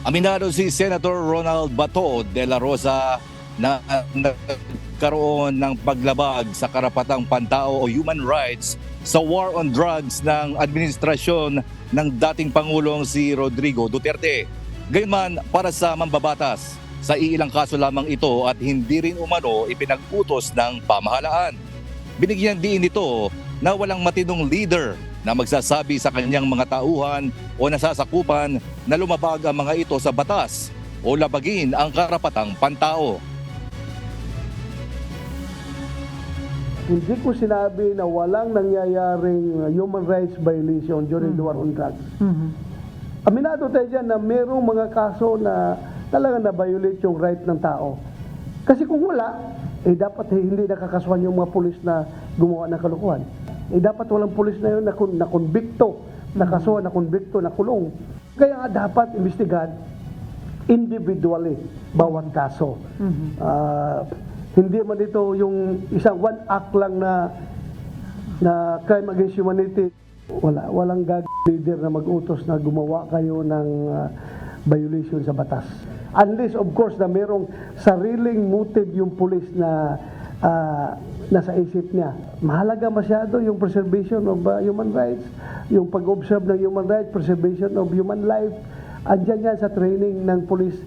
Aminado si Senator Ronald Bato de la Rosa na nagkaroon ng paglabag sa karapatang pantao o human rights sa war on drugs ng administrasyon ng dating Pangulong si Rodrigo Duterte. Gayunman, para sa mambabatas, sa iilang kaso lamang ito at hindi rin umano ipinag-utos ng pamahalaan. Binigyan din ito na walang matinong leader na magsasabi sa kanyang mga tauhan o nasasakupan na lumabag ang mga ito sa batas o labagin ang karapatang pantao. Hindi ko sinabi na walang nangyayaring human rights violation during the war on drugs. Aminado tayo dyan na mayroong mga kaso na talagang na-violate yung right ng tao. Kasi kung wala, dapat hindi nakakasuhan yung mga pulis na gumawa ng kalukuhan. Dapat walang pulis na yun na konbikto, nakasuhan, na konbikto, na kulong. Kaya nga dapat investigan individually bawat kaso. Hindi man ito yung isang one act lang na crime against humanity. Walang leader na mag-utos na gumawa kayo ng violation sa batas. Unless of course na merong sariling motive yung pulis na nasa isip niya. Mahalaga masyado yung preservation of human rights, yung pag-observe ng human rights, preservation of human life. Andyan yan sa training ng pulis.